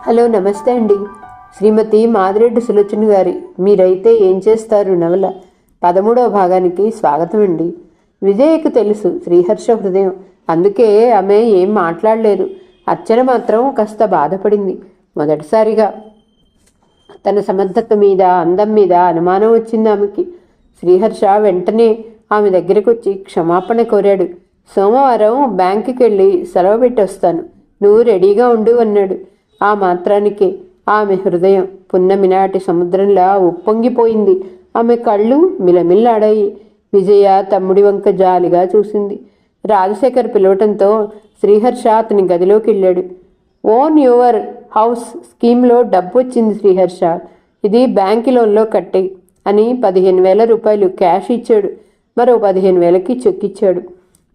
Hello, నమస్తే అండి. శ్రీమతి మాదిరెడ్డి సులోచన గారి మీరైతే ఏం చేస్తారు నవల 13వ భాగానికి స్వాగతం అండి. విజయ్కు తెలుసు శ్రీహర్ష హృదయం, అందుకే ఆమె ఏం మాట్లాడలేదు. అర్చన మాత్రం కాస్త బాధపడింది. మొదటిసారిగా తన సమర్థత మీద, అందం మీద అనుమానం వచ్చింది ఆమెకి. శ్రీహర్ష వెంటనే ఆమె దగ్గరకు వచ్చి క్షమాపణ కోరాడు. సోమవారం బ్యాంకుకి వెళ్ళి సెలవు పెట్టి వస్తాను, నువ్వు రెడీగా ఉండు అన్నాడు. ఆ మాత్రానికే ఆమె హృదయం పున్నమినాటి సముద్రంలా ఉప్పొంగిపోయింది. ఆమె కళ్ళు మిలమిల్లాడాయి. విజయ తమ్ముడి వంక జాలిగా చూసింది. రాజశేఖర్ పిలవటంతో శ్రీహర్ష అతని గదిలోకి వెళ్ళాడు. ఓన్ యువర్ హౌస్ స్కీమ్లో డబ్బు వచ్చింది శ్రీహర్ష, ఇది బ్యాంకు లోన్లో కట్టే అని 15,000 రూపాయలు క్యాష్ ఇచ్చాడు. మరో 15,000కి చెక్ ఇచ్చాడు.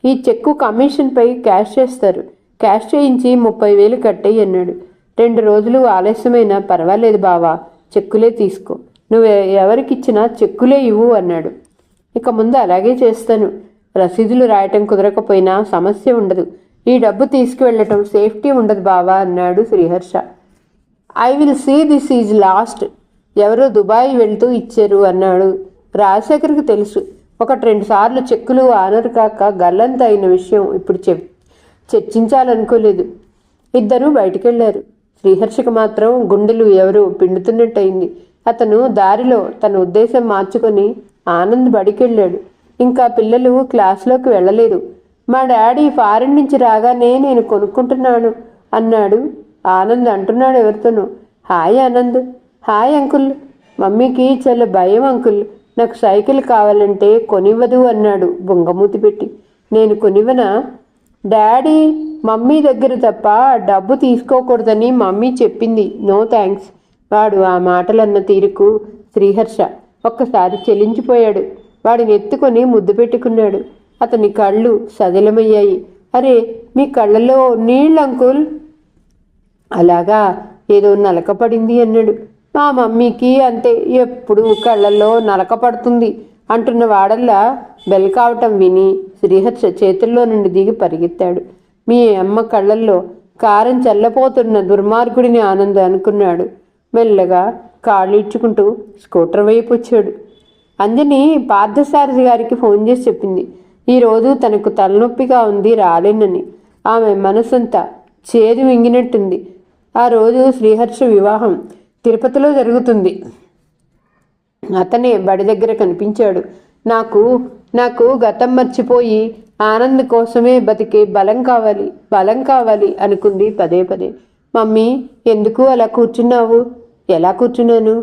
ఈ చెక్కు కమిషన్పై క్యాష్ చేస్తారు, క్యాష్ చేయించి 30,000 కట్టేయి అన్నాడు. 2 రోజులు ఆలస్యమైనా పర్వాలేదు బావా, చెక్కులే తీసుకో, నువ్వు ఎవరికిచ్చినా చెక్కులే ఇవ్వు అన్నాడు. ఇక ముందు అలాగే చేస్తాను, రసీదులు రాయటం కుదరకపోయినా సమస్య ఉండదు, ఈ డబ్బు తీసుకువెళ్ళటం సేఫ్టీ ఉండదు బావా అన్నాడు Sriharsha. I will see this is last, ఎవరో దుబాయ్ వెళ్తూ ఇచ్చారు అన్నాడు. రాజశేఖర్కి తెలుసు 1-2 సార్లు చెక్కులు ఆనరు కాక గల్లంత అయిన విషయం ఇప్పుడు చర్చించాలనుకోలేదు. ఇద్దరూ బయటికెళ్లారు. శ్రీహర్షకు మాత్రం గుండెలు ఎవరో పిండుతున్నట్టయింది. అతను దారిలో తన ఉద్దేశం మార్చుకొని ఆనంద్ బడికెళ్ళాడు. ఇంకా పిల్లలు క్లాసులోకి వెళ్ళలేదు. మా డాడీ ఫారెన్ నుంచి రాగానే నేను కొనుక్కుంటున్నాను అన్నాడు. ఆనంద్ అంటున్నాడు ఎవరితోనూ. హాయ్ ఆనంద్. Hi uncle. మమ్మీకి చాలా భయం అంకుల్, నాకు సైకిల్ కావాలంటే కొనివ్వదు అన్నాడు బొంగమూతి పెట్టి. నేను కొనివ్వనా? డాడీ మమ్మీ దగ్గర తప్ప డబ్బు తీసుకోకూడదని మమ్మీ చెప్పింది, నో థ్యాంక్స్. వాడు ఆ మాటలన్న తీరుకు శ్రీహర్ష ఒక్కసారి చెలించిపోయాడు. వాడిని ఎత్తుకొని ముద్దు పెట్టుకున్నాడు. అతని కళ్ళు సదిలమయ్యాయి. అరే, మీ కళ్ళలో నీళ్ళు అంకుల్. అలాగా, ఏదో నలక పడింది అన్నాడు. మా మమ్మీకి అంతే, ఎప్పుడు కళ్ళల్లో నలక పడుతుంది అంటున్న వాడల్లా బెల్ కావటం విని శ్రీహర్ష చేతుల్లో నుండి దిగి పరిగెత్తాడు. మీ అమ్మ కళ్ళల్లో కారం చల్లపోతున్న దుర్మార్గుడిని ఆనంద్ అనుకున్నాడు. మెల్లగా కాళ్ళు ఇచ్చుకుంటూ స్కూటర్ వైపు వచ్చాడు. అంజని పార్థసారథి గారికి ఫోన్ చేసి చెప్పింది ఈరోజు తనకు తలనొప్పిగా ఉంది, రాలేనని. ఆమె మనసంతా చేదు మింగినట్టుంది. ఆ రోజు శ్రీహర్ష వివాహం తిరుపతిలో జరుగుతుంది. అతనే బడి దగ్గర కనిపించాడు. నాకు గతం మర్చిపోయి ఆనంద్ కోసమే బతికే బలం కావాలి అనుకుంది పదే పదే. మమ్మీ, ఎందుకు అలా కూర్చున్నావు? ఎలా కూర్చున్నాను?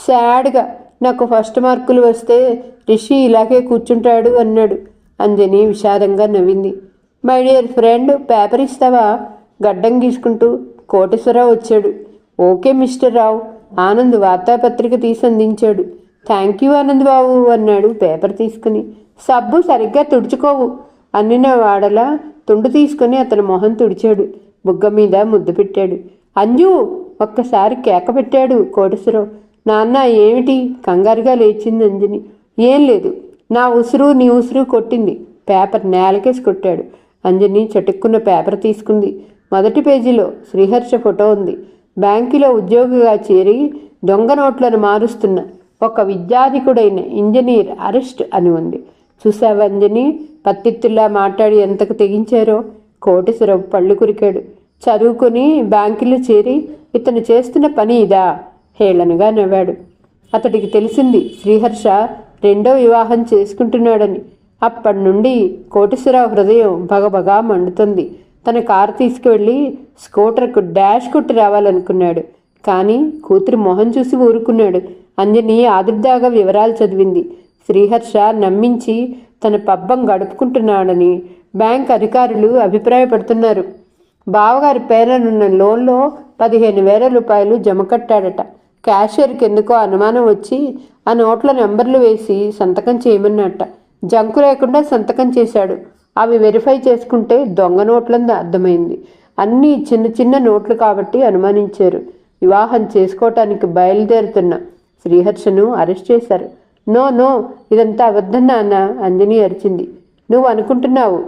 సాడ్గా. నాకు ఫస్ట్ మార్కులు వస్తే రిషి ఇలాగే కూర్చుంటాడు అన్నాడు. అంజని విషాదంగా నవ్వింది. మై డియర్ ఫ్రెండ్, పేపర్ ఇస్తావా? గడ్డం గీసుకుంటూ కోటేశ్వరరావు వచ్చాడు. ఓకే మిస్టర్ రావు. ఆనంద్ వార్తాపత్రిక తీసి అందించాడు. థ్యాంక్ యూ ఆనంద్ బాబు అన్నాడు పేపర్ తీసుకుని. సబ్బు సరిగ్గా తుడుచుకోవు అన్నిన వాడలా తుండు తీసుకుని అతని మొహం తుడిచాడు. బుగ్గ మీద ముద్దు పెట్టాడు. అంజు ఒక్కసారి కేక పెట్టాడు కోటేశ్వరరావు. నాన్న ఏమిటి? కంగారుగా లేచింది అంజని. ఏం లేదు, నా ఉసురు నీ ఉసురు కొట్టింది. పేపర్ నేలకేసి కొట్టాడు. అంజని చటుక్కున్న పేపర్ తీసుకుంది. మొదటి పేజీలో శ్రీహర్ష ఫోటో ఉంది. బ్యాంకులో ఉద్యోగిగా చేరి దొంగ నోట్లను మారుస్తున్న ఒక విద్యాధికుడైన ఇంజనీర్ అరెస్ట్ అని ఉంది. చూసావా అంజని, పత్తిత్తుల్లా మాట్లాడి ఎంతకు తెగించారో. కోటేశ్వరరావు పళ్ళు కురికాడు. చదువుకుని బ్యాంకులో చేరి ఇతను చేస్తున్న పని ఇదా? హేళనగా నవ్వాడు. అతడికి తెలిసింది శ్రీహర్ష 2వ వివాహం చేసుకుంటున్నాడని. అప్పటి నుండి కోటేశ్వరరావు హృదయం భగభగా మండుతుంది. తన కారు తీసుకువెళ్ళి స్కూటర్కు డాష్ కొట్టి రావాలనుకున్నాడు. కానీ కూతురి మొహం చూసి ఊరుకున్నాడు. అంజని ఆదుర్దాగా వివరాలు చదివింది. శ్రీహర్ష నమ్మించి తన పబ్బం గడుపుకుంటున్నాడని బ్యాంక్ అధికారులు అభిప్రాయపడుతున్నారు. బావగారి పేరునున్న లోన్లో 15,000 రూపాయలు జమ కట్టాడట. క్యాషియర్కి ఎందుకో అనుమానం వచ్చి ఆ నోట్ల నెంబర్లు వేసి సంతకం చేయమన్నట్ట. జంకు లేకుండా సంతకం చేశాడు. అవి వెరిఫై చేసుకుంటే దొంగ నోట్లని అర్థమైంది. అన్నీ చిన్న చిన్న నోట్లు కాబట్టి అనుమానించారు. వివాహం చేసుకోవటానికి బయలుదేరుతున్న శ్రీహర్షను అరెస్ట్ చేశారు. నో, ఇదంతా అబద్ధం నాన్న, అంజని అరిచింది. నువ్వు అనుకుంటున్నావు,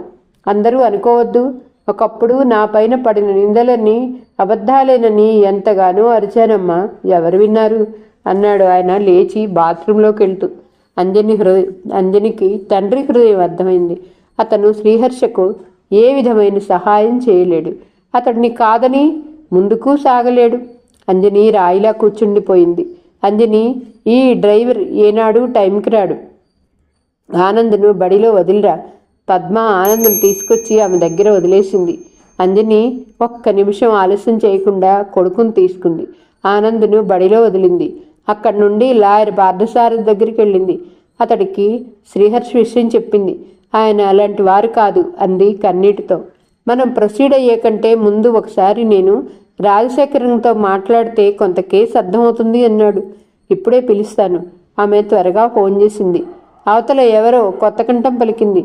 అందరూ అనుకోవద్దు. ఒకప్పుడు నా పైన పడిన నిందలన్నీ అబద్ధాలేనని ఎంతగానో అరిచానమ్మా, ఎవరు విన్నారు అన్నాడు ఆయన లేచి బాత్రూంలోకి వెళ్తూ. అంజనికి తండ్రి హృదయం అర్థమైంది. అతను శ్రీహర్షకు ఏ విధమైన సహాయం చేయలేడు. అతడిని కాదని ముందుకు సాగలేడు. అంజని రాయిలా కూర్చుండిపోయింది. అంజని, ఈ డ్రైవర్ ఏనాడు టైంకి రాడు. ఆనంద్ను బడిలో వదిలిరా. పద్మ ఆనంద్ను తీసుకొచ్చి ఆమె దగ్గర వదిలేసింది. అంజని ఒక్క నిమిషం ఆలస్యం చేయకుండా కొడుకుని తీసుకుంది. ఆనంద్ను బడిలో వదిలింది. అక్కడి నుండి లాయర్ పార్థసారథి దగ్గరికి వెళ్ళింది. అతడికి శ్రీహర్ష విషయం చెప్పింది. ఆయన అలాంటి వారు కాదు అంది కన్నీటితో. మనం ప్రొసీడ్ అయ్యే కంటే ముందు ఒకసారి నేను రాజశేఖరంతో మాట్లాడితే కొంత కేసు అర్థమవుతుంది అన్నాడు. ఇప్పుడే పిలుస్తాను. ఆమె త్వరగా ఫోన్ చేసింది. అవతల ఎవరో కొత్త కంఠం పలికింది.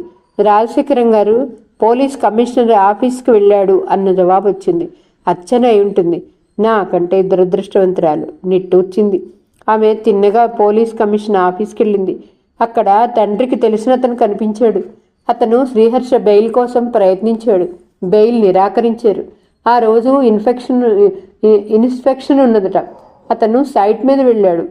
రాజశేఖరం గారు పోలీస్ కమిషనర్ ఆఫీస్కి వెళ్ళాడు అన్న జవాబు వచ్చింది. అర్చన అయి ఉంటుంది. నాకంటే దురదృష్టవంతురాలు నిట్టూర్చింది. ఆమె తిన్నగా పోలీస్ కమిషనర్ ఆఫీస్కి వెళ్ళింది. అక్కడ తండ్రికి తెలిసిన అతను కనిపించాడు. అతను శ్రీహర్ష బెయిల్ కోసం ప్రయత్నించాడు. బెయిల్ నిరాకరించారు. ఆ రోజు ఇన్స్పెక్షన్ ఉన్నదట. అతను సైట్ మీద వెళ్ళాడు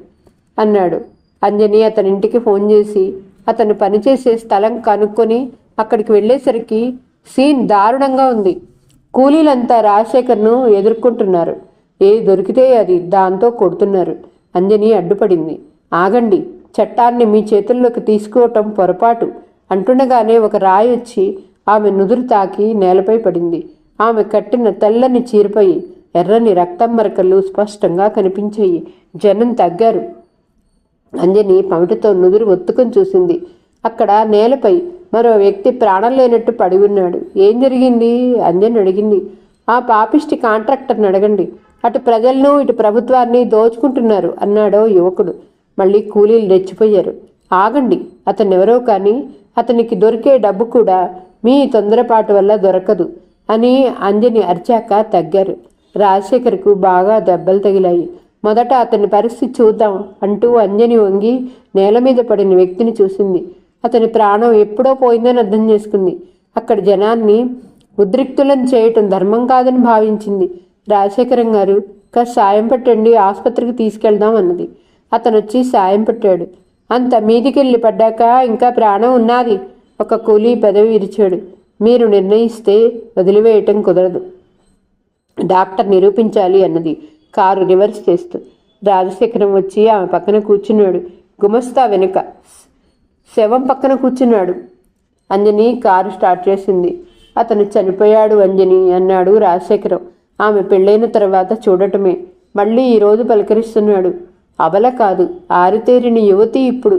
అన్నాడు. అంజని అతని ఇంటికి ఫోన్ చేసి అతను పనిచేసే స్థలం కనుక్కొని అక్కడికి వెళ్ళేసరికి సీన్ దారుణంగా ఉంది. కూలీలంతా రాజశేఖర్ను ఎదుర్కొంటున్నారు. ఏది దొరికితే అది దాంతో కొడుతున్నారు. అంజని అడ్డుపడింది. ఆగండి, చట్టాన్ని మీ చేతుల్లోకి తీసుకోవటం పొరపాటు అంటుండగానే ఒక రాయి వచ్చి ఆమె నుదురు తాకి నేలపై పడింది. ఆమె కట్టిన తెల్లని చీరపై ఎర్రని రక్తం మరకలు స్పష్టంగా కనిపించాయి. జనం తగ్గారు. అంజని పమిటతో నుదురు ఒత్తుకొని చూసింది. అక్కడ నేలపై మరో వ్యక్తి ప్రాణం లేనట్టు పడి ఉన్నాడు. ఏం జరిగింది అంజని అడిగింది. ఆ పాపిష్టి కాంట్రాక్టర్ని అడగండి. అటు ప్రజలను ఇటు ప్రభుత్వాన్ని దోచుకుంటున్నారు అన్నాడో యువకుడు. మళ్ళీ కూలీలు రెచ్చిపోయారు. ఆగండి, అతనెవరో కానీ అతనికి దొరికే డబ్బు కూడా మీ తొందరపాటు వల్ల దొరకదు అని అంజని అరిచాక తగ్గారు. రాజశేఖర్కు బాగా దెబ్బలు తగిలాయి. మొదట అతని పరిస్థితి చూద్దాం అంటూ అంజని వంగి నేల మీద పడిన వ్యక్తిని చూసింది. అతని ప్రాణం ఎప్పుడో పోయిందని అర్థం చేసుకుంది. అక్కడ జనాన్ని ఉద్రిక్తులను చేయటం ధర్మం కాదని భావించింది. రాజశేఖరం గారు, కాస్త సాయం పెట్టండి, ఆసుపత్రికి తీసుకెళ్దాం అన్నది. అతను వచ్చి సాయం పెట్టాడు. అంత మీదికెళ్ళి పడ్డాక ఇంకా ప్రాణం ఉన్నది. ఒక కూలీ పెదవి విరిచాడు. మీరు నిర్ణయిస్తే వదిలివేయటం కుదరదు, డాక్టర్ నిరూపించాలి అన్నది కారు రివర్స్ చేస్తూ. రాజశేఖరం వచ్చి ఆమె పక్కన కూర్చున్నాడు. గుమస్తా వెనుక శవం పక్కన కూర్చున్నాడు. అంజని కారు స్టార్ట్ చేసింది. అతను చనిపోయాడు అంజని అన్నాడు రాజశేఖరం. ఆమె పెళ్ళైన తర్వాత చూడటమే. మళ్ళీ ఈరోజు పలకరిస్తున్నాడు. అబల కాదు, ఆరితేరిన యువతి ఇప్పుడు.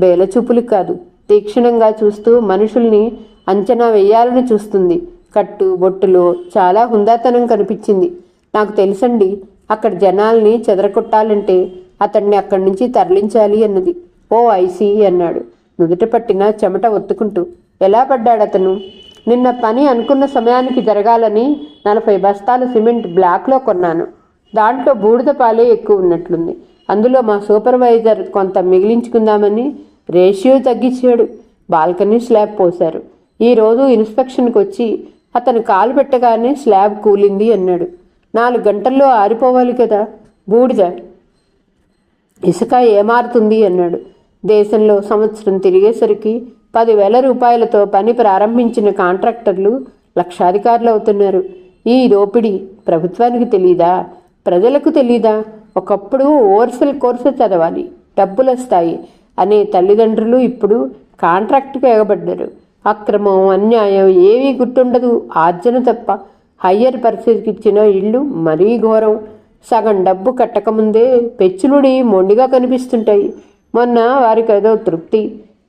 బేలచూపులు కాదు, తీక్షణంగా చూస్తూ మనుషుల్ని అంచనా వేయాలని చూస్తుంది. కట్టు బొట్టులో చాలా హుందాతనం కనిపించింది. నాకు తెలుసండి, అక్కడ జనాల్ని చెదరకొట్టాలంటే అతన్ని అక్కడి నుంచి తరలించాలి అన్నది. ఓ ఐసీ అన్నాడు నుదుట పట్టిన చెమట ఒత్తుకుంటూ. ఎలా పడ్డాడతను? నిన్న పని అనుకున్న సమయానికి జరగాలని 40 బస్తాల సిమెంట్ బ్లాక్లో కొన్నాను. దాంట్లో బూడిద పాలే ఎక్కువ ఉన్నట్లుంది. అందులో మా సూపర్వైజర్ కొంత మిగిలించుకుందామని రేషియో తగ్గించాడు. బాల్కనీ స్లాబ్ పోశారు. ఈరోజు ఇన్స్పెక్షన్కి వచ్చి అతను కాలు పెట్టగానే స్లాబ్ కూలింది అన్నాడు. 4 గంటల్లో ఆరిపోవాలి కదా బూడిద. ఇసుక ఏమారుతుంది అన్నాడు. దేశంలో సంవత్సరం తిరిగేసరికి 10,000 రూపాయలతో పని ప్రారంభించిన కాంట్రాక్టర్లు లక్షాధికారులు అవుతున్నారు. ఈ దోపిడీ ప్రభుత్వానికి తెలీదా? ప్రజలకు తెలీదా? ఒకప్పుడు ఓవర్సెల్ కోర్సు చదవాలి, డబ్బులు వస్తాయి అనే తల్లిదండ్రులు ఇప్పుడు కాంట్రాక్ట్కి ఎగబడ్డారు. అక్రమం, అన్యాయం ఏవీ గుర్తుండదు, ఆర్జన తప్ప. హయ్యర్ పరిస్థితికి ఇచ్చిన ఇళ్ళు మరీ ఘోరం. సగం డబ్బు కట్టకముందే పెచ్చులుడి మొండిగా కనిపిస్తుంటాయి. మొన్న వారికి ఏదో తృప్తి,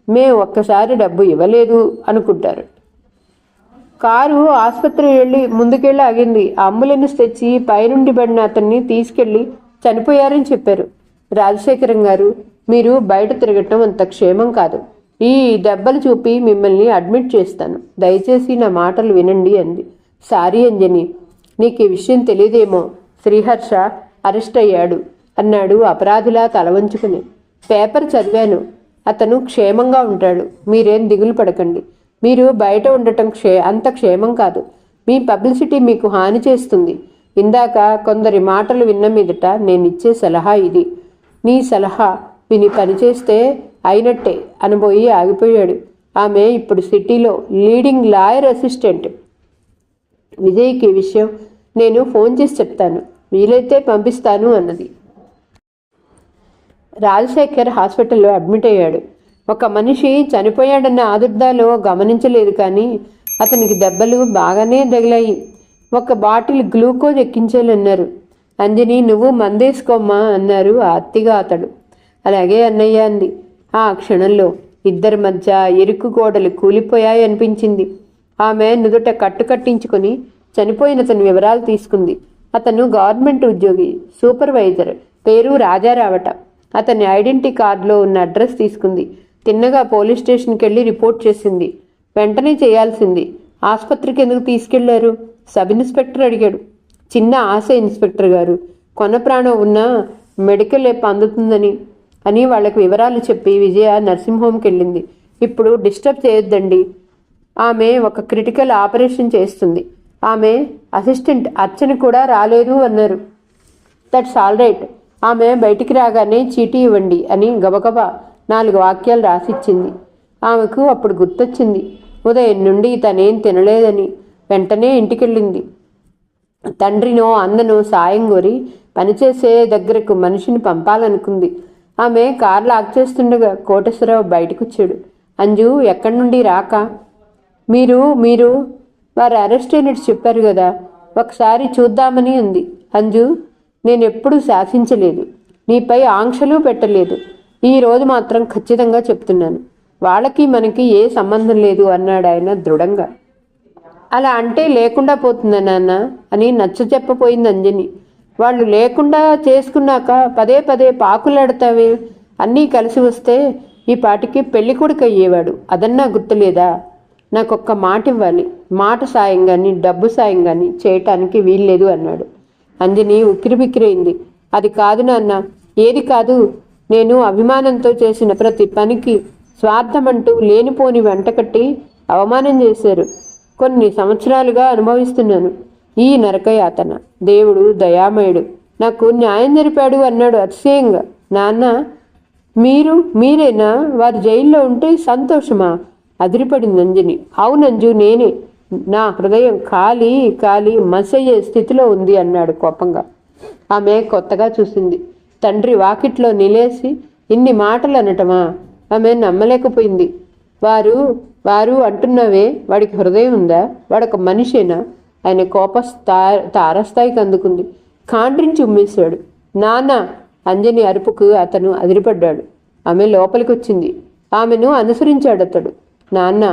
మేము ఒక్కసారి డబ్బు ఇవ్వలేదు అనుకుంటారు. కారు ఆసుపత్రి ముందుకెళ్ళి ఆగింది. అంబులెన్స్ తెచ్చి పైనుండి పడిన అతన్ని తీసుకెళ్లి చనిపోయారని చెప్పారు. రాజశేఖరం గారు, మీరు బయట తిరగటం అంత క్షేమం కాదు. ఈ దెబ్బలు చూపి మిమ్మల్ని అడ్మిట్ చేస్తాను. దయచేసి నా మాటలు వినండి అంది. సారీ అంజని, నీకు ఈ విషయం తెలియదేమో. శ్రీహర్ష అరెస్ట్ అయ్యాడు అన్నాడు అపరాధిలా తల వంచుకుని. పేపర్ చదివాను. అతను క్షేమంగా ఉంటాడు. మీరేం దిగులు పడకండి. మీరు బయట ఉండటం అంత క్షేమం కాదు. మీ పబ్లిసిటీ మీకు హాని చేస్తుంది. ఇందాక కొందరి మాటలు విన్న మీదట నేనిచ్చే సలహా ఇది. నీ సలహా విని పనిచేస్తే అయినట్టే అనబోయి ఆగిపోయాడు. ఆమె ఇప్పుడు సిటీలో లీడింగ్ లాయర్ అసిస్టెంట్. విజయ్కి విషయం నేను ఫోన్ చేసి చెప్తాను, వీలైతే పంపిస్తాను అన్నది. రాజశేఖర్ హాస్పిటల్లో అడ్మిట్ అయ్యాడు. ఒక మనిషి చనిపోయాడన్న ఆదుర్దాలో గమనించలేదు, కానీ అతనికి దెబ్బలు బాగానే తగిలాయి. ఒక బాటిల్ గ్లూకోజ్ ఎక్కించాలన్నారు. అంజని, నువ్వు మందేసుకోమ్మా అన్నారు అత్తిగా అతడు. అలాగే అన్నయ్య అంది. ఆ క్షణంలో ఇద్దరి మధ్య ఇరుకు గోడలు కూలిపోయాయనిపించింది. ఆమె నుదుట కట్టించుకుని చనిపోయిన అతని వివరాలు తీసుకుంది. అతను గవర్నమెంట్ ఉద్యోగి, సూపర్వైజర్, పేరు రాజారావట. అతని ఐడెంటిటీ కార్డులో ఉన్న అడ్రస్ తీసుకుంది. తిన్నగా పోలీస్ స్టేషన్కి వెళ్ళి రిపోర్ట్ చేసింది. వెంటనే చేయాల్సింది. ఆసుపత్రికి ఎందుకు తీసుకెళ్లారు? సబ్ ఇన్స్పెక్టర్ అడిగాడు. చిన్న ఆశ ఇన్స్పెక్టర్ గారు, కొన ప్రాణం ఉన్న మెడికల్ ఎప్ అందుతుందని అని వాళ్ళకి వివరాలు చెప్పి విజయ నర్సింగ్ హోమ్కి వెళ్ళింది. ఇప్పుడు డిస్టర్బ్ చేయొద్దండి, ఆమె ఒక క్రిటికల్ ఆపరేషన్ చేస్తుంది. ఆమె అసిస్టెంట్ అర్చన కూడా రాలేదు అన్నారు. That's all right. ఆమె బయటికి రాగానే చీటీ ఇవ్వండి అని గబగబా 4 వాక్యాలు రాసిచ్చింది. ఆమెకు అప్పుడు గుర్తొచ్చింది ఉదయం నుండి తనేం తినలేదని. వెంటనే ఇంటికెళ్ళింది. తండ్రినో అన్ననో సాయం కోరి పనిచేసే దగ్గరకు మనిషిని పంపాలనుకుంది. ఆమె కారు లాక్ చేస్తుండగా కోటేశ్వరరావు బయటకొచ్చాడు. అంజు, ఎక్కడి నుండి రాక? మీరు వారు అరెస్ట్ అయినట్టు చెప్పారు కదా, ఒకసారి చూద్దామని అంది. అంజు, నేనెప్పుడూ శాసించలేదు, నీపై ఆంక్షలు పెట్టలేదు. ఈరోజు మాత్రం ఖచ్చితంగా చెప్తున్నాను, వాళ్ళకి మనకి ఏ సంబంధం లేదు అన్నాడు ఆయన దృఢంగా. అలా అంటే లేకుండా పోతుందా నాన్న అని నచ్చ చెప్పపోయింది అంజని. వాళ్ళు లేకుండా చేసుకున్నాక పదే పదే పాకులాడతావే? అన్నీ కలిసి వస్తే ఈ పాటికి పెళ్లి కొడుకు అయ్యేవాడు. అదన్నా గుర్తులేదా? నాకొక్క మాట ఇవ్వాలి. మాట సాయం కానీ డబ్బు సాయం కానీ చేయటానికి వీల్లేదు అన్నాడు. అంజని ఉక్కిరిబిక్కిరైంది. అది కాదు నాన్న. ఏది కాదు? నేను అభిమానంతో చేసిన ప్రతి పనికి స్వార్థమంటూ లేనిపోని వెంటకట్టి అవమానం చేశారు. కొన్ని సంవత్సరాలుగా అనుభవిస్తున్నాను ఈ నరకయాతన. దేవుడు దయామయుడు, నాకు న్యాయం జరిపాడు అన్నాడు అతిశయంగా. నాన్న, మీరేనా? వారు జైల్లో ఉంటే సంతోషమా? అదిరిపడింది అంజని. అవునంజు, నేనే. నా హృదయం కాలి మసయ్యే స్థితిలో ఉంది అన్నాడు కోపంగా. ఆమె కొత్తగా చూసింది. తండ్రి వాకిట్లో నిలేసి ఇన్ని మాటలు అనటమా? ఆమె నమ్మలేకపోయింది. వారు అంటున్నావే, వాడికి హృదయం ఉందా? వాడొక మనిషేనా? ఆయన కోప తారస్థాయికి అందుకుంది. కాండ్రించి ఉమ్మేశాడు. నాన్న! అంజని అరుపుకు అతను అదిరిపడ్డాడు. ఆమె లోపలికి వచ్చింది. ఆమెను అనుసరించాడు అతడు. నాన్న,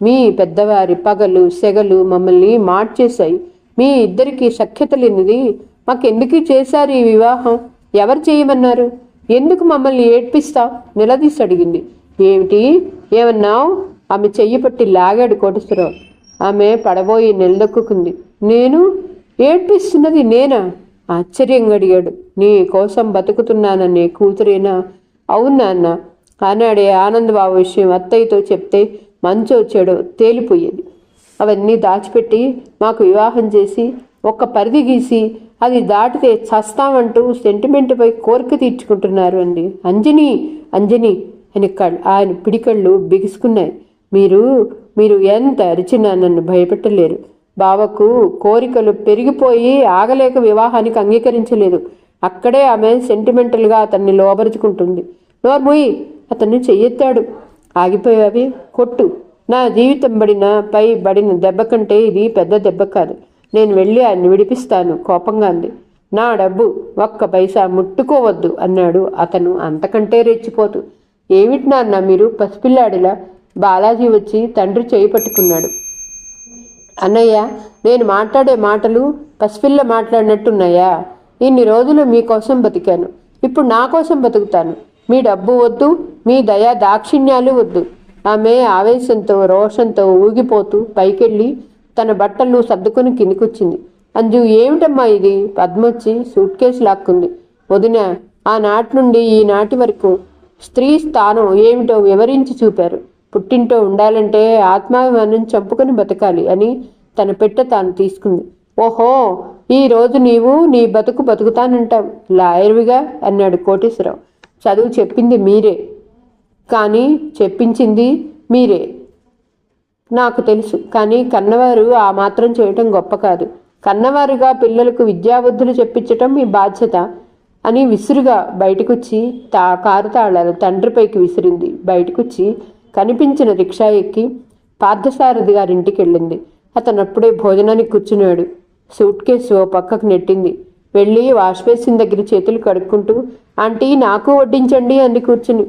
మీ పెద్దవారి పగలు సెగలు మమ్మల్ని మార్చేశాయి. మీ ఇద్దరికి సఖ్యత లేనిది మాకెందుకు చేశారు ఈ వివాహం? ఎవరు చేయమన్నారు? ఎందుకు మమ్మల్ని ఏడ్పిస్తావు? నిలదీసి అడిగింది. ఏమన్నావు? ఆమె చెయ్యి పట్టి లాగాడు కోటేశ్వరరావు. ఆమె పడబోయి నిలదొక్కుంది. నేను ఏడ్పిస్తున్నది నేనా? ఆశ్చర్యంగా అడిగాడు. నీ కోసం బతుకుతున్నాననే కూతురేనా? అవును నాన్న. ఆనాడే ఆనందబాబు విషయం అత్తయ్యతో చెప్తే మంచో చెడో తేలిపోయేది. అవన్నీ దాచిపెట్టి మాకు వివాహం చేసి ఒక్క పరిధి గీసి అది దాటితే చస్తామంటూ సెంటిమెంట్పై కోరిక తీర్చుకుంటున్నారు అండి. అంజని అని ఆయన పిడికళ్ళు బిగుసుకున్నాయి. మీరు ఎంత అరిచినా నన్ను భయపెట్టలేరు. బావకు కోరికలు పెరిగిపోయి ఆగలేక వివాహానికి అంగీకరించలేదు. అక్కడే ఆమె సెంటిమెంటల్గా అతన్ని లోబరుచుకుంటుంది. నోర్మోయి, అతన్ని చెయ్యెత్తాడు. ఆగిపోయావి, కొట్టు. నా జీవితం బడిన దెబ్బ కంటే ఇది పెద్ద దెబ్బ కాదు. నేను వెళ్ళి ఆయన్ని విడిపిస్తాను కోపంగా అంది. నా డబ్బు ఒక్క పైసా ముట్టుకోవద్దు అన్నాడు అతను అంతకంటే రెచ్చిపోతూ. ఏమిటి నాన్న మీరు పసిపిల్లాడిలా? బాలాజీ వచ్చి తండ్రి చేయి పట్టుకున్నాడు. అన్నయ్య, నేను మాట్లాడే మాటలు పసిపిల్ల మాట్లాడినట్టున్నాయా? ఇన్ని రోజులు మీకోసం బతికాను, ఇప్పుడు నా కోసం బతుకుతాను. మీ డబ్బు వద్దు, మీ దయా దాక్షిణ్యాలు వద్దు. ఆమె ఆవేశంతో రోషంతో ఊగిపోతూ పైకెళ్ళి తన బట్టలు సర్దుకొని కిందికొచ్చింది. అంజు, ఏమిటమ్మా ఇది? పద్మొచ్చి సూట్ కేసు లాక్కుంది. వదిన, ఆనాటి నుండి ఈనాటి వరకు స్త్రీ స్థానం ఏమిటో వివరించి చూపారు. పుట్టింటో ఉండాలంటే ఆత్మాభిమానం చంపుకొని బతకాలి అని తన పెట్టె తాను తీసుకుంది. ఓహో, ఈరోజు నీవు నీ బతుకు బతుకుతానంటావు, లాయర్విగా అన్నాడు కోటేశ్వరరావు. చదువు చెప్పింది మీరే, కానీ చెప్పించింది మీరే నాకు తెలుసు. కానీ కన్నవారు ఆ మాత్రం చేయటం గొప్ప కాదు. కన్నవారుగా పిల్లలకు విద్యాబుద్ధులు చెప్పించటం మీ బాధ్యత అని విసురుగా బయటకొచ్చి కారు తాళాలు తండ్రిపైకి విసిరింది. బయటకొచ్చి కనిపించిన రిక్షా ఎక్కి పార్థసారథి గారింటికి వెళ్ళింది. అతను అప్పుడే భోజనానికి కూర్చున్నాడు. సూట్ కేసు ఓ పక్కకు నెట్టింది. వెళ్ళి వాష్ బేసిన్ దగ్గర చేతులు కడుక్కుంటూ, ఆంటీ నాకు వడ్డించండి అంది కూర్చుని.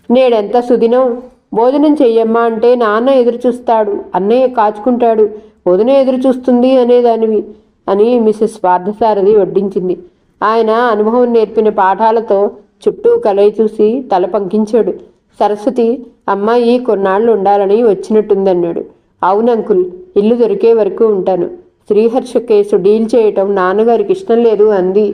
నేడెంత సుదినం, భోజనం చెయ్యమ్మా అంటే నాన్న ఎదురు చూస్తాడు, అన్నయ్య కాచుకుంటాడు, వదిన ఎదురు చూస్తుంది అనేదానివి అని మిసెస్ పార్థసారథి వడ్డించింది. ఆయన అనుభవం నేర్పిన పాఠాలతో చుట్టూ కలయి చూసి తల పంకించాడు. సరస్వతి, అమ్మాయి కొన్నాళ్ళు ఉండాలని వచ్చినట్టుందన్నాడు. అవునంకుల్, ఇల్లు దొరికే వరకు ఉంటాను. శ్రీహర్ష కేసు డీల్ చేయటం నాన్నగారికి ఇష్టం లేదు అంది.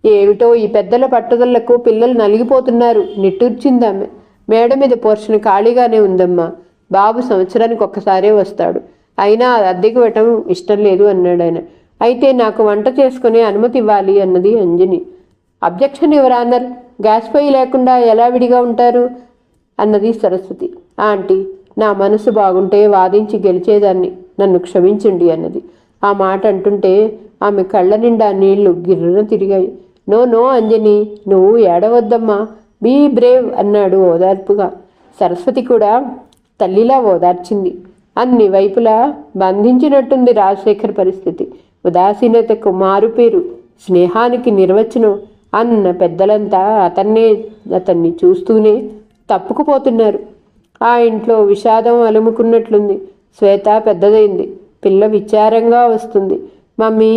ఏమిటో ఈ పెద్దల పట్టుదలకు పిల్లలు నలిగిపోతున్నారు నిట్టూర్చిందామె. మేడ మీద పోర్షన్ ఖాళీగానే ఉందమ్మా. బాబు సంవత్సరానికి ఒక్కసారే వస్తాడు. అయినా అద్దెకి ఇవ్వటం ఇష్టం లేదు అన్నాడు ఆయన. అయితే నాకు వంట చేసుకునే అనుమతి ఇవ్వాలి అన్నది Anjani. Objection your honour, gas పొయ్యి లేకుండా ఎలా విడిగా ఉంటారు అన్నది సరస్వతి. ఆంటీ, నా మనసు బాగుంటే వాదించి గెలిచేదాన్ని, నన్ను క్షమించండి అన్నది. ఆ మాట అంటుంటే ఆమె కళ్ళ నిండా నీళ్లు గిర్రున తిరిగాయి. నో నో అంజని, నువ్వు ఏడవద్దమ్మా, బీ బ్రేవ్ అన్నాడు ఓదార్పుగా. సరస్వతి కూడా తల్లిలా ఓదార్చింది. అన్ని వైపులా బంధించినట్టుంది రాజశేఖర్ పరిస్థితి. ఉదాసీనతకు మారుపేరు, స్నేహానికి నిర్వచనం అన్న పెద్దలంతా అతన్ని చూస్తూనే తప్పుకుపోతున్నారు. ఆ ఇంట్లో విషాదం అలుముకున్నట్లుంది. శ్వేత పెద్దదైంది. పిల్ల విచారంగా వస్తుంది. మమ్మీ,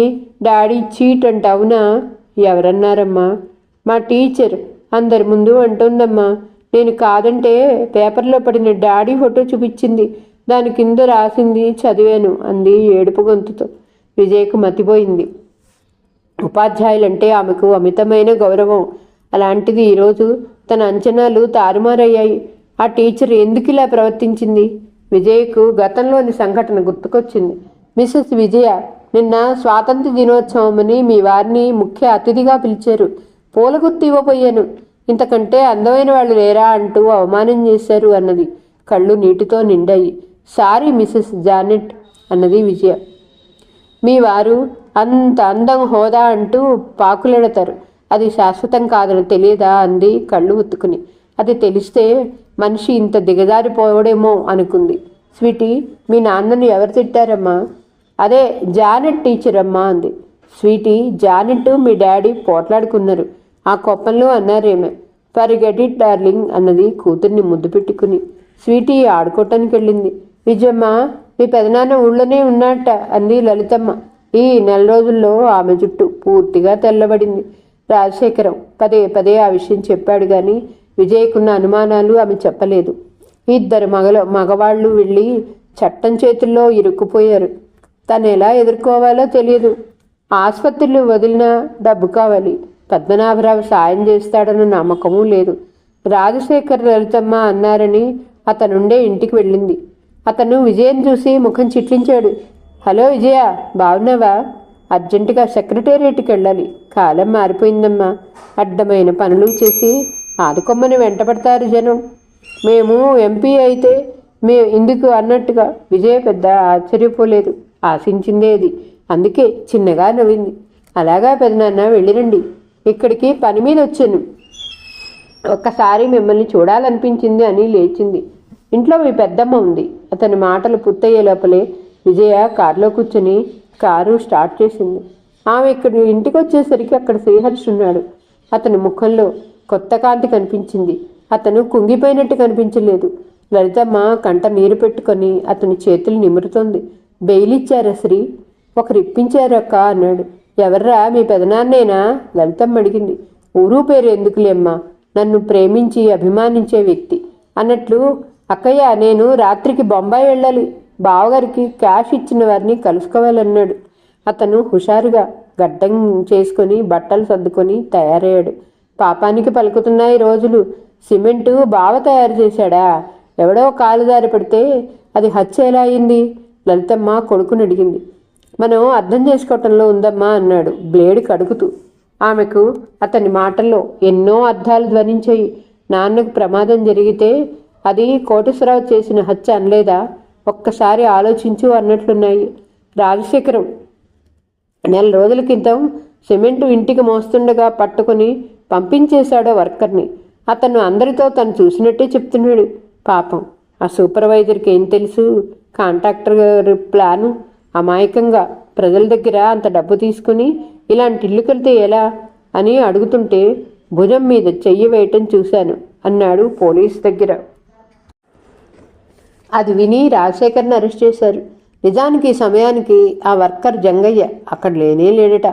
డాడీ చీట్ అంట, అవునా? ఎవరన్నారమ్మా? మా టీచర్ అందరి ముందు అంటుందమ్మా. నేను కాదంటే పేపర్లో పడిన డాడీ ఫోటో చూపించింది. దాని కింద రాసింది చదివాను అంది ఏడుపు గొంతుతో. విజయ్కు మతిపోయింది. ఉపాధ్యాయులంటే ఆమెకు అమితమైన గౌరవం. అలాంటిది ఈరోజు తన అంచనాలు తారుమారయ్యాయి. ఆ టీచర్ ఎందుకు ఇలా ప్రవర్తించింది? విజయ్కు గతంలోని సంఘటన గుర్తుకొచ్చింది. మిసెస్ విజయ, నిన్న స్వాతంత్ర దినోత్సవమని మీ వారిని ముఖ్య అతిథిగా పిలిచారు. పూల గుర్తు ఇవ్వబోయాను. ఇంతకంటే అందమైన వాళ్ళు లేరా అంటూ అవమానం చేశారు అన్నది. కళ్ళు నీటితో నిండాయి. సారీ మిసెస్ జానెట్ అన్నది విజయ. మీ వారు అంత అందం హోదా అంటూ పాకులెడతారు. అది శాశ్వతం కాదని తెలియదా అంది కళ్ళు ఉత్తుకుని. అది తెలిస్తే మనిషి ఇంత దిగజారిపోవడేమో అనుకుంది. స్వీటీ, మీ నాన్నని ఎవరు తిట్టారమ్మా? అదే జానెట్ టీచర్ అమ్మా అంది. స్వీటీ, జానెట్ మీ డాడీ పోట్లాడుకున్నారు. ఆ కోపంలో అన్నారేమే. ఫర్గెట్ ఇట్ డార్లింగ్ అన్నది కూతుర్ని ముద్దు పెట్టుకుని. స్వీటీ ఆడుకోవటానికి వెళ్ళింది. విజయమ్మ, మీ పెదనాన్న ఊళ్ళోనే ఉన్నట్ట అంది లలితమ్మ. ఈ నెల రోజుల్లో ఆమె జుట్టు పూర్తిగా తెల్లబడింది. రాజశేఖరం పదే పదే ఆ విషయం చెప్పాడు కానీ విజయ్కున్న అనుమానాలు ఆమె చెప్పలేదు. ఇద్దరు మగవాళ్ళు వెళ్ళి చట్టం చేతుల్లో ఇరుక్కుపోయారు. తను ఎలా ఎదుర్కోవాలో తెలియదు. ఆసుపత్రులు వదిలినా డబ్బు కావాలి. పద్మనాభరావు సాయం చేస్తాడన్న నమ్మకమూ లేదు. రాజశేఖర్ లలితమ్మ అన్నారని అతనుండే ఇంటికి వెళ్ళింది. అతను విజయను చూసి ముఖం చిట్లించాడు. హలో విజయ, బాగున్నావా? అర్జెంటుగా సెక్రటేరియట్కి వెళ్ళాలి. కాలం మారిపోయిందమ్మా. అడ్డమైన పనులు చేసి ఆదుకొమ్మని వెంటపడతారు జనం. మేము ఎంపీ అయితే ఇందుకు అన్నట్టుగా విజయ పెద్ద ఆశ్చర్యపోలేదు. ఆశించిందేది. అందుకే చిన్నగా నవ్వింది. అలాగా పెదనాన్న, వెళ్ళిరండి. ఇక్కడికి పని మీద వచ్చాను. ఒక్కసారి మిమ్మల్ని చూడాలనిపించింది అని లేచింది. ఇంట్లో మీ పెద్దమ్మ ఉంది. అతని మాటలు పూర్తయ్యే లోపలే విజయ కారులో కూర్చొని కారు స్టార్ట్ చేసింది. ఆమె ఇక్కడ ఇంటికి వచ్చేసరికి అక్కడ శ్రీహర్ష్ ఉన్నాడు. అతని ముఖంలో కొత్త కాంతి కనిపించింది. అతను కుంగిపోయినట్టు కనిపించలేదు. లలితమ్మ కంట నీరు పెట్టుకొని అతని చేతులు నిమురుతోంది. బెయిలిచ్చారా శ్రీ? ఒకరు ఇప్పించారక్క అన్నాడు. ఎవర్రా, మీ పెదనాన్నేనా? లలితమ్మ అడిగింది. ఊరు పేరు ఎందుకులేమ్మా, నన్ను ప్రేమించి అభిమానించే వ్యక్తి అన్నట్లు. అక్కయ్య, నేను రాత్రికి బొంబాయి వెళ్ళాలి. బావగారికి క్యాష్ ఇచ్చిన వారిని కలుసుకోవాలన్నాడు. అతను హుషారుగా గడ్డం చేసుకొని బట్టలు సర్దుకొని తయారయ్యాడు. పాపానికి పలుకుతున్నాయి రోజులు. సిమెంటు బావ తయారు చేశాడా? ఎవడో కాలు దారి పడితే అది హత్య ఎలా అయింది? లలితమ్మ కొడుకుని అడిగింది. మనం అర్థం చేసుకోవటంలో ఉందమ్మా అన్నాడు బ్లేడ్ కడుగుతూ. ఆమెకు అతని మాటల్లో ఎన్నో అర్థాలు ధ్వనించాయి. నాన్నకు ప్రమాదం జరిగితే అది కోటేశ్వరరావు చేసిన హత్య అనలేదా? ఒక్కసారి ఆలోచించు అన్నట్లున్నాయి. రాజశేఖరం నెల రోజుల క్రితం సిమెంటు ఇంటికి మోస్తుండగా పట్టుకుని పంపించేశాడో వర్కర్ని. అతను అందరితో తను చూసినట్టే చెప్తున్నాడు. పాపం ఆ సూపర్వైజర్కి ఏం తెలుసు? కాంట్రాక్టర్ గారి ప్లాను. అమాయకంగా ప్రజల దగ్గర అంత డబ్బు తీసుకుని ఇలాంటి ఇల్లు కడితే ఎలా అని అడుగుతుంటే భుజం మీద చెయ్యి వేయటం చూశాను అన్నాడు పోలీస్ దగ్గర. అది విని రాజశేఖర్ని అరెస్ట్ చేశారు. నిజానికి సమయానికి ఆ వర్కర్ జంగయ్య అక్కడ లేనే లేడట.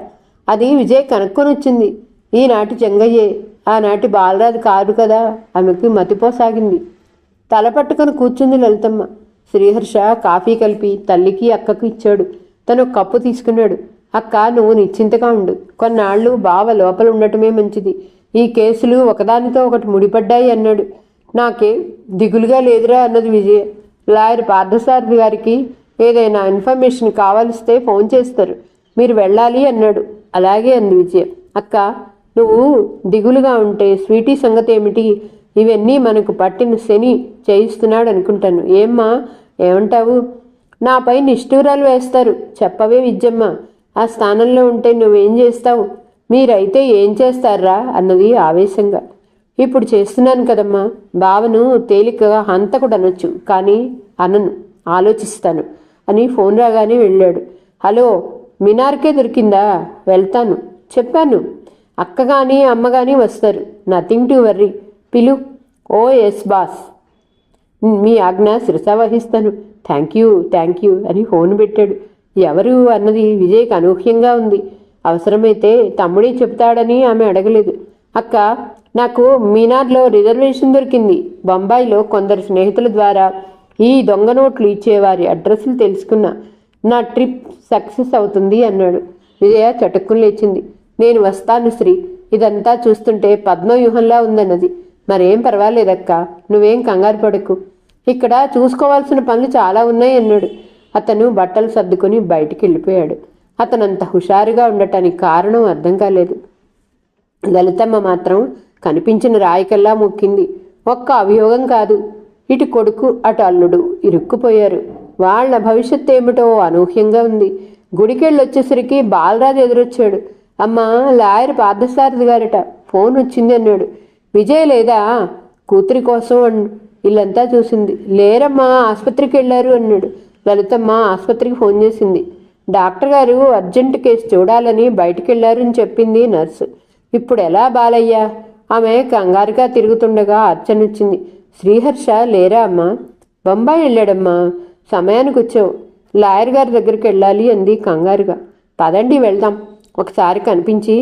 అది విజయ్ కనుక్కొని వచ్చింది. ఈనాటి జంగయ్యే, ఆనాటి బాలరాజు కాదు కదా. ఆమెకు మతిపోసాగింది. తల పట్టుకొని కూర్చుంది లలితమ్మ. శ్రీహర్ష కాఫీ కలిపి తల్లికి అక్కకు ఇచ్చాడు. తను కప్పు తీసుకున్నాడు. అక్క, నువ్వు నిశ్చింతగా ఉండు. కొన్నాళ్ళు బావ లోపల ఉండటమే మంచిది. ఈ కేసులు ఒకదానితో ఒకటి ముడిపడ్డాయి అన్నాడు. నాకే దిగులుగా లేదురా అన్నది విజయ. లాయర్ పార్థసారథి గారికి ఏదైనా ఇన్ఫర్మేషన్ కావాలిస్తే ఫోన్ చేస్తారు, మీరు వెళ్ళాలి అన్నాడు. అలాగే అంది విజయ. అక్క, నువ్వు దిగులుగా ఉంటే స్వీటీ సంగతి ఏమిటి? ఇవన్నీ మనకు పట్టిన శని చేయిస్తున్నాడు అనుకుంటాను. ఏమ్మా, ఏమంటావు? నాపై నిష్ఠూరాలు వేస్తారు. చెప్పవే విద్యమ్మ. ఆ స్థానంలో ఉంటే నువ్వేం చేస్తావు? మీరైతే ఏం చేస్తారా అన్నది ఆవేశంగా. ఇప్పుడు చేస్తున్నాను కదమ్మా. బావను తేలికగా హంతకుడు అనొచ్చు, కానీ అనను, ఆలోచిస్తాను అని ఫోన్ రాగానే వెళ్ళాడు. హలో, మినార్కే దొరికిందా? వెళ్తాను చెప్పాను. అక్క కానీ అమ్మ కానీ వస్తారు. Nothing to worry. పిలు. ఓ ఎస్ బాస్, మీ ఆజ్ఞ శిరస వహిస్తాను. థ్యాంక్ యూ అని ఫోన్ పెట్టాడు. ఎవరు అన్నది విజయ్కి అనూహ్యంగా ఉంది. అవసరమైతే తమ్ముడే చెబుతాడని ఆమె అడగలేదు. అక్క, నాకు మీనార్లో రిజర్వేషన్ దొరికింది. బొంబాయిలో కొందరు స్నేహితుల ద్వారా ఈ దొంగ నోట్లు ఇచ్చేవారి అడ్రస్లు తెలుసుకున్నా. నా ట్రిప్ సక్సెస్ అవుతుంది అన్నాడు. విజయ చటుక్కుని లేచింది. నేను వస్తాను శ్రీ. ఇదంతా చూస్తుంటే పద్మవ్యూహంలా ఉందన్నది. మరేం పర్వాలేదక్క, నువ్వేం కంగారు పడకు. ఇక్కడ చూసుకోవాల్సిన పనులు చాలా ఉన్నాయి అన్నాడు. అతను బట్టలు సర్దుకొని బయటికి వెళ్ళిపోయాడు. అతనంత హుషారుగా ఉండటానికి కారణం అర్థం కాలేదు. లలితమ్మ మాత్రం కనిపించిన రాయికల్లా మొక్కింది. ఒక్క అభియోగం కాదు, ఇటు కొడుకు అటు అల్లుడు ఇరుక్కుపోయారు. వాళ్ల భవిష్యత్తు ఏమిటో అనూహ్యంగా ఉంది. గుడికెళ్ళొచ్చేసరికి బాలరాజు ఎదురొచ్చాడు. అమ్మా, లాయర్ పార్థసారథి గారట, ఫోన్ వచ్చింది అన్నాడు. విజయ్ లేదా? కూతురి కోసం ఇల్లంతా చూసింది. లేరమ్మా, ఆసుపత్రికి వెళ్ళారు అన్నాడు. లలితమ్మ ఆసుపత్రికి ఫోన్ చేసింది. డాక్టర్ గారు అర్జెంట్ కేసు చూడాలని బయటికి వెళ్ళారని చెప్పింది నర్సు. ఇప్పుడు ఎలా బాలయ్యా? ఆమె కంగారుగా తిరుగుతుండగా అర్చనొచ్చింది. శ్రీహర్ష లేరా అమ్మా? బొంబాయి వెళ్ళాడమ్మా. సమయానికి వచ్చావు. లాయర్ గారి దగ్గరికి వెళ్ళాలి అంది కంగారుగా. పదండి వెళ్దాం. ఒకసారి కనిపించి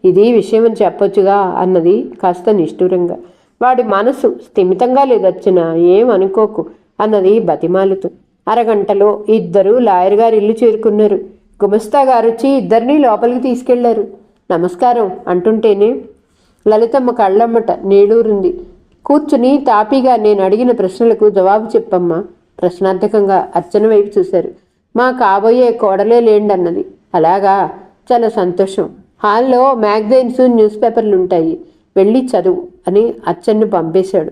ఇది విషయం అని చెప్పొచ్చుగా అన్నది కాస్త నిష్ఠూరంగా. వాడి మనసు స్థిమితంగా లేదర్చన, ఏం అనుకోకు అన్నది బతిమాలుతూ. అరగంటలో ఇద్దరు లాయర్ గారి ఇల్లు చేరుకున్నారు. గుమస్తా గారు వచ్చి ఇద్దరినీ లోపలికి తీసుకెళ్లారు. నమస్కారం అంటుంటేనే లలితమ్మ కళ్ళమ్మట నీడూరింది. కూర్చుని తాపీగా నేను అడిగిన ప్రశ్నలకు జవాబు చెప్పమ్మా. ప్రశ్నార్థకంగా అర్చన వైపు చూశారు. మా కాబోయే కోడలే లేండి అన్నది. అలాగా, చాలా సంతోషం. హాల్లో మ్యాగజైన్స్ న్యూస్ పేపర్లు ఉంటాయి, వెళ్ళి చదువు అని అర్చన్ను పంపేశాడు.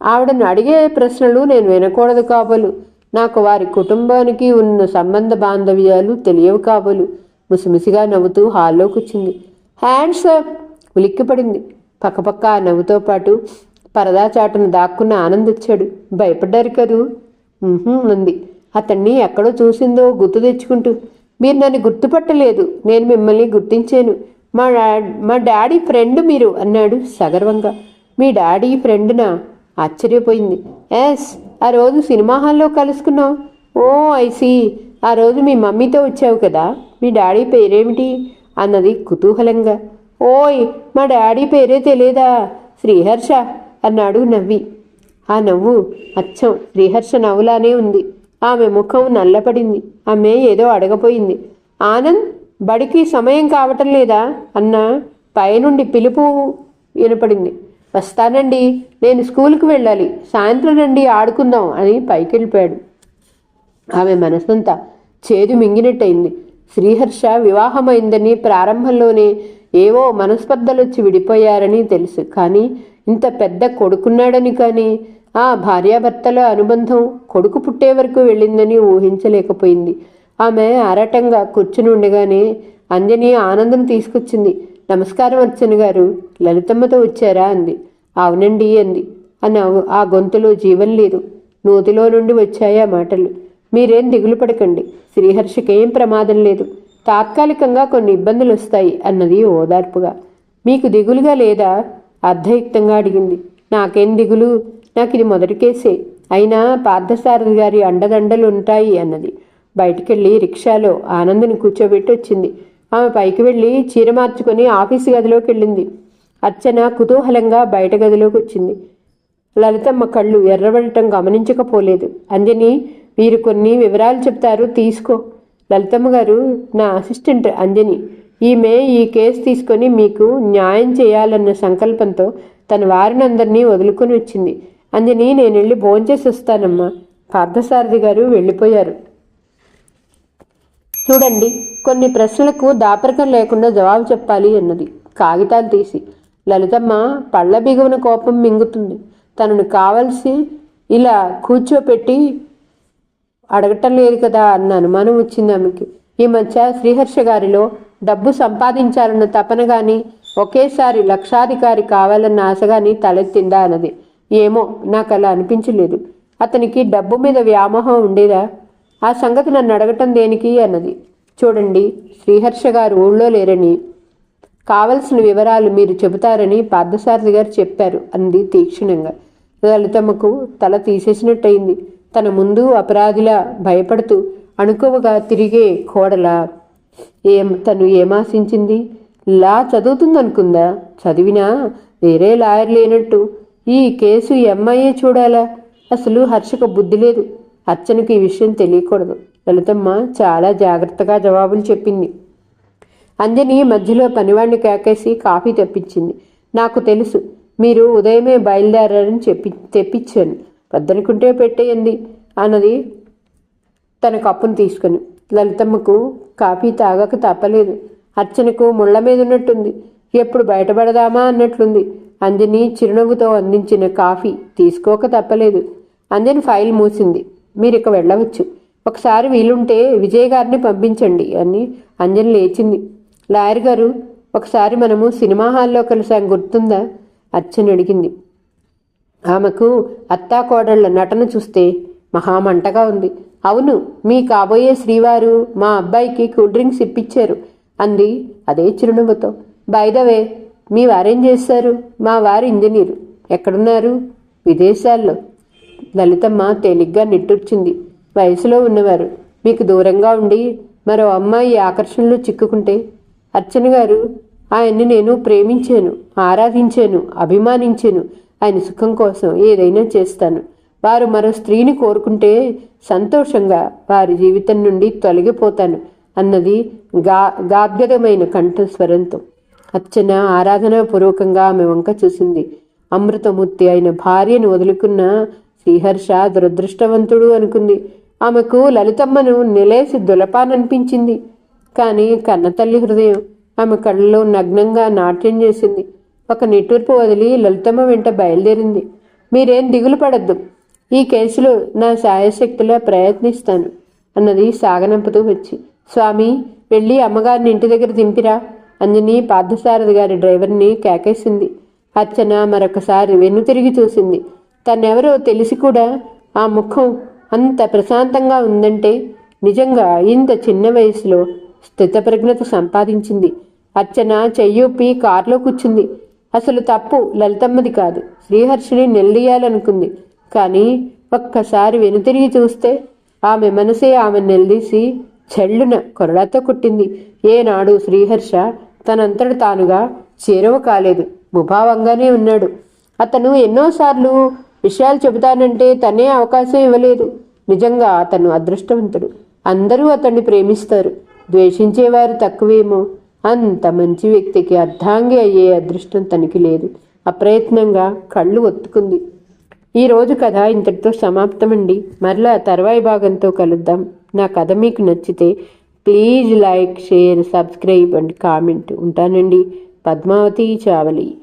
ఆవిడను అడిగే ప్రశ్నలు నేను వినకూడదు కాబోలు. నాకు వారి కుటుంబానికి ఉన్న సంబంధ బాంధవ్యాలు తెలియవు కాబోలు. ముసిముసిగా నవ్వుతూ హాల్లో కూర్చుంది. హ్యాండ్స్ అప్ ఉలిక్కిపడింది. పక్కపక్క ఆ నవ్వుతో పాటు పరదా చాటును దాక్కున్న ఆనంద్ వచ్చాడు. భయపడ్డారు కదూ అంది. అతన్ని ఎక్కడో చూసిందో గుర్తు తెచ్చుకుంటూ. మీరు నన్ను గుర్తుపట్టలేదు, నేను మిమ్మల్ని గుర్తించాను. మా డాడీ ఫ్రెండ్ మీరు అన్నాడు సగర్వంగా. మీ డాడీ ఫ్రెండ్నా? ఆశ్చర్యపోయింది. ఎస్, ఆ రోజు సినిమా హాల్లో కలుసుకున్నావు. ఓ ఐసీ, ఆ రోజు మీ మమ్మీతో వచ్చావు కదా. మీ డాడీ పేరేమిటి అన్నది కుతూహలంగా. ఓయ్, మా డాడీ పేరే తెలియదా? శ్రీహర్ష అన్నాడు నవ్వి. ఆ నవ్వు అచ్చం శ్రీహర్ష నవ్వులానే ఉంది. ఆమె ముఖం నల్లపడింది. ఆమె ఏదో అడగపోయింది. ఆనంద్, బడికి సమయం కావటం లేదా అన్న పైనుండి పిలుపు వినపడింది. వస్తానండి, నేను స్కూల్కి వెళ్ళాలి. సాయంత్రం రండి ఆడుకుందాం అని పైకి వెళ్ళిపోయాడు. ఆమె మనసంతా చేదు మింగినట్టయింది. శ్రీహర్ష వివాహమైందని ప్రారంభంలోనే ఏవో మనస్పర్ధలొచ్చి విడిపోయారని తెలుసు. కానీ ఇంత పెద్ద కొడుకున్నాడని కానీ ఆ భార్యాభర్తల అనుబంధం కొడుకు పుట్టే వరకు వెళ్ళిందని ఊహించలేకపోయింది. ఆమె ఆరాటంగా కూర్చుని ఉండగానే అంజని ఆనందం తీసుకొచ్చింది. నమస్కారం అర్చన గారు, లలితమ్మతో వచ్చారా అంది. అవునండి అంది. ఆ గొంతులో జీవం లేదు. నోతిలో నుండి వచ్చాయా మాటలు. మీరేం దిగులు పడకండి, శ్రీహర్షకేం ప్రమాదం లేదు. తాత్కాలికంగా కొన్ని ఇబ్బందులు వస్తాయి అన్నది ఓదార్పుగా. మీకు దిగులుగా లేదా? అర్ధయుక్తంగా అడిగింది. నాకేం దిగులు, నాకు ఇది మొదటి కేసే. అయినా పార్థసారథి గారి అండదండలు ఉంటాయి అన్నది. బయటికెళ్ళి రిక్షాలో ఆనందని కూర్చోబెట్టి వచ్చింది. ఆమె పైకి వెళ్ళి చీర మార్చుకొని ఆఫీసు గదిలోకి వెళ్ళింది. అర్చన కుతూహలంగా బయట గదిలోకి వచ్చింది. లలితమ్మ కళ్ళు ఎర్రబడటం గమనించకపోలేదు. అంజని, మీరు కొన్ని వివరాలు చెప్తారు, తీసుకో. లలితమ్మ గారు నా అసిస్టెంట్ అంజని. ఈమె ఈ కేసు తీసుకొని మీకు న్యాయం చేయాలన్న సంకల్పంతో తన వారినందరినీ వదులుకొని వచ్చింది. అంజని, నేను వెళ్ళి భోంచేసి వస్తానమ్మా. పార్థసారథి గారు వెళ్ళిపోయారు. చూడండి, కొన్ని ప్రశ్నలకు దాపరికం లేకుండా జవాబు చెప్పాలి అన్నది కాగితాలు తీసి. లలితమ్మ పళ్ళ బిగువన కోపం మింగుతుంది. తనను కావలసి ఇలా కూర్చోపెట్టి అడగటం లేదు కదా అన్న అనుమానం వచ్చింది ఆమెకి. ఈ మధ్య శ్రీహర్ష గారిలో డబ్బు సంపాదించాలన్న తపన కానీ ఒకేసారి లక్షాధికారి కావాలన్న ఆశ కానీ తలెత్తిందా అన్నది. ఏమో, నాకు అలా అనిపించలేదు. అతనికి డబ్బు మీద వ్యామోహం ఉండేదా? ఆ సంగతి నన్ను అడగటం దేనికి అన్నది. చూడండి, శ్రీహర్ష గారు ఊళ్ళో లేరని, కావలసిన వివరాలు మీరు చెబుతారని పార్థసారథి గారు చెప్పారు అంది తీక్షణంగా. లలితమ్మకు తల తీసేసినట్టయింది. తన ముందు అపరాధిలా భయపడుతూ అణుకువగా తిరిగే కోడలా. తను ఏమాశించింది? లా చదువుతుందనుకుందా? చదివినా వేరే లాయర్ లేనట్టు ఈ కేసు ఎంఐఏ చూడాలా? అసలు హర్షకు బుద్ధి లేదు. అర్చనకు ఈ విషయం తెలియకూడదు. లలితమ్మ చాలా జాగ్రత్తగా జవాబులు చెప్పింది. అంజని మధ్యలో పనివాడిని కేకేసి కాఫీ తెప్పించింది. నాకు తెలుసు, మీరు ఉదయమే బయలుదేరారని తెప్పించాను. వద్దనుకుంటే పెట్టేయండి అన్నది తన కప్పును తీసుకుని. లలితమ్మకు కాఫీ తాగక తప్పలేదు. అర్చనకు ముళ్ళ మీద ఉన్నట్టుంది. ఎప్పుడు బయటపడదామా అన్నట్లుంది. అంజని చిరునవ్వుతో అందించిన కాఫీ తీసుకోక తప్పలేదు. అంజని ఫైల్ మూసింది. మీరిక వెళ్ళవచ్చు. ఒకసారి వీలుంటే విజయ్ గారిని పంపించండి అని అంజని లేచింది. లాయర్ గారు, ఒకసారి మనము సినిమా హాల్లో కలిసాం, గుర్తుందా? అర్చన అడిగింది. ఆమెకు అత్తాకోడళ్ల నటన చూస్తే మహామంటగా ఉంది. అవును, మీ కాబోయే శ్రీవారు మా అబ్బాయికి కూల్ డ్రింక్స్ ఇప్పించారు అంది అదే చిరునవ్వుతో. బైదవే, మీ వారేం చేస్తారు? మా వారు ఇంజనీరు. ఎక్కడున్నారు? విదేశాల్లో. లలితమ్మ తేలిగ్గా నిట్టూర్చింది. వయసులో ఉన్నవారు. మీకు దూరంగా ఉండి మరో అమ్మాయి ఆకర్షణలో చిక్కుకుంటే? అర్చన గారు, ఆయన్ని నేను ప్రేమించాను, ఆరాధించాను, అభిమానించాను. ఆయన సుఖం కోసం ఏదైనా చేస్తాను. వారు మరో స్త్రీని కోరుకుంటే సంతోషంగా వారి జీవితం నుండి తొలగిపోతాను అన్నది గాద్గదమైన కంఠస్వరంతో. అర్చన ఆరాధనాపూర్వకంగా ఆమె వంక చూసింది. అమృతమూర్తి అయిన భార్యను వదులుకున్న శ్రీహర్ష దురదృష్టవంతుడు అనుకుంది. ఆమెకు లలితమ్మను నిలేసి దులపాననిపించింది. కానీ కన్నతల్లి హృదయం ఆమె కళ్ళలో నగ్నంగా నాట్యం చేసింది. ఒక నిట్టూర్పు వదిలి లలితమ్మ వెంట బయలుదేరింది. మీరేం దిగులు పడద్దు, ఈ కేసులో నా శాయశక్తిలా ప్రయత్నిస్తాను అన్నది సాగనంపుతూ వచ్చి. స్వామి, వెళ్ళి అమ్మగారిని ఇంటి దగ్గర దింపిరా అంజని పార్థసారథి గారి డ్రైవర్ని కేకేసింది. అర్చన మరొకసారి వెన్నుతిరిగి చూసింది. తనెవరో తెలిసి కూడా ఆ ముఖం అంత ప్రశాంతంగా ఉందంటే నిజంగా ఇంత చిన్న వయసులో స్థితప్రజ్ఞత సంపాదించింది. అర్చన చెయ్యూపి కారులో కూర్చుంది. అసలు తప్పు లలితమ్మది కాదు, శ్రీహర్షిని నిలదీయాలనుకుంది. కానీ ఒక్కసారి వెనుతిరిగి చూస్తే ఆమె మనసే ఆమె నిలదీసి చెళ్ళున కొరడాతో కొట్టింది. ఏనాడు శ్రీహర్ష తనంతట తానుగా చేరువ కాలేదు, ముభావంగానే ఉన్నాడు. అతను ఎన్నోసార్లు విషయాలు చెబుతానంటే తనే అవకాశం ఇవ్వలేదు. నిజంగా అతను అదృష్టవంతుడు. అందరూ అతన్ని ప్రేమిస్తారు, ద్వేషించేవారు తక్కువేమో. అంత మంచి వ్యక్తికి అర్ధాంగి అయ్యే అదృష్టం తనకి లేదు. అప్రయత్నంగా కళ్ళు ఒత్తుకుంది. ఈరోజు కథ ఇంతటితో సమాప్తమండి. మరలా తర్వాయి భాగంతో కలుద్దాం. నా కథ మీకు నచ్చితే please like, share, subscribe and comment. ఉంటానండి. పద్మావతి చావలి.